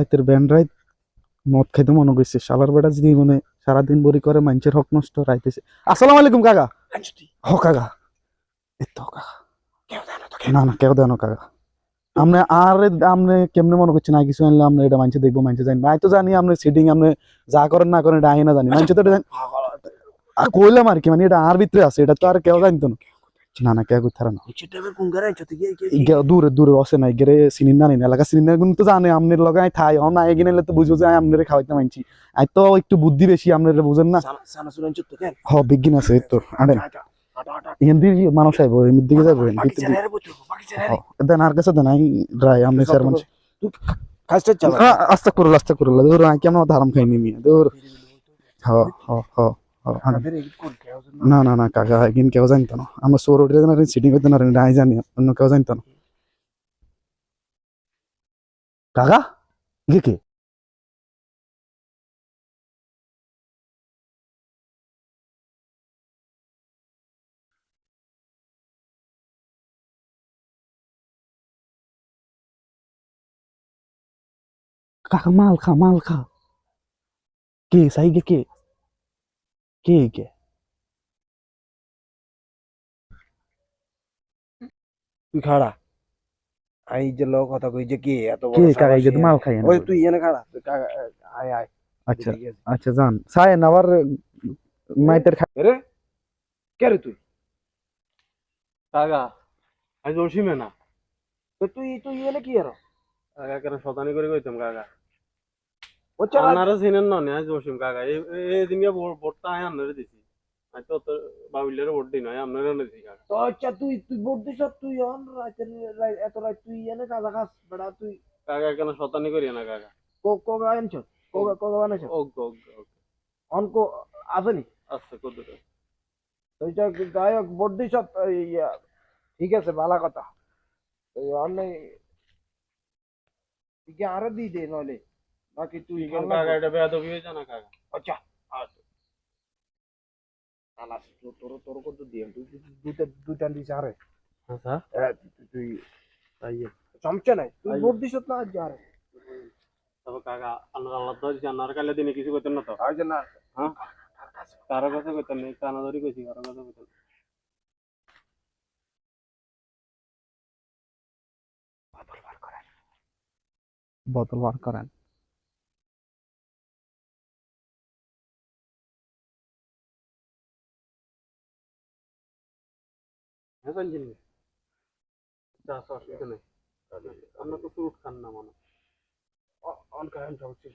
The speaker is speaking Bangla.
রাতের ব্যান্ড রাইত মদ খাইতে মনে করছে শালার বেটা যদি মানে সারাদিন বড়ি করে মানুষের হক নষ্ট রাইতেছে। আসসালামু আলাইকুম কাকা। হ কাকা, এই তো কাকা। না না কেউ দেন কাকা। আপনি আর আপনি কেমনে মনে করছেন আর কিছু আনলে আপনি এটা মানুষ দেখবো মানুষ জানি আমি তো জানি আপনি সিটিং আপনি যা করেন না করেন এটা আই না জানি মানুষ তো এটা কইলাম আর কি, মানে এটা আর ভিতরে আছে, এটা তো আর কেউ জানতো না। না না কেউ করতে না, দূরে দূরে অসে নাই গেরে চিনি না নিন এলাকা চিনি না কিন্তু তো জানে আপনার লগে আই থাই হন আই গিয়ে তো বুঝবো যে আপনার খাওয়াইতে মানছি। আই তো একটু বুদ্ধি বেশি আপনার বুঝেন না। হ বিজ্ঞান আছে এই তো আনেন হিন্দি মানুষ আইব এমনি দিকে যাবো দেন আর কাছে দেন আই ড্রাই আপনি স্যার মানুষ আস্তে করল দূর আই কেমন ধারাম খাইনি মিয়া দূর। হ হ হ হ না না না কাকা একদিন কেউ জানতো না আমার সোর উঠে না সিটিং করতে না আই জানি অন্য কেউ জানতো না। কাকা কে কে কাকা মাল খা কে সাই কে তুই খাড়া আই যে লোক কথা কই যে কি এত কে বড় কাকা সাবাস এই যে মাল খাই না ওই তুই এনে খাড়া তুই আয় আয় আচ্ছা ঠিক আছে আচ্ছা যান সাই আবার মাইতের রে কে রে তুই কাকা আজ অসীমে না। তো তুই তুই এনে কি এর কাকা কেন শতানি করে কইতাম কাকা ও চালা আপনারা চিনেন না নি আজ অসীম কাকা এই দিনকে ভোটটা আয় আপনারে দিছি। আজ তো বাবুলের ভোট দিন হয় আপনারা দিছি কাকা। তো আচ্ছা তুই তুই ভোট দিছ তুই অন রাতের এত রাত তুই এনে কাজা খাস বেড়া তুই কাকা কেন শতানি করি না কাকা। কো আনছ কো বানাইছ ওকে অন কো আসেনি আচ্ছা কত তো এটা যাই হোক ভোট দিছ ঠিক আছে ভালো কথা তো অন তুই কি আরে দি দে নলে বাকি তুই ঠিক আছে কাকা এটা বেয়াদবি হয়েছে না কাকা। আচ্ছা আচ্ছা আলাস তোর তোর কত দিয়ে তুই দুইটা দিছ আরে আচ্ছা তুই তাই সমস্যা নাই তুই আই ভোট দিছ না আজ আরে তবে কাকা আপনার আল্লাহ তো দিছে আপনার কালে দিনে কিছু করতেন না তো। আজ না হ্যাঁ কারো কাছে করতেন নেই কানা ধরি কইছি কারো কাছে করতেন। বোতল বার করেন। হ্যাঁ জানছেন চা অসুবিধা নেই আপনার তো ফ্রুট খান না মনে অন কারেন্ট হচ্ছে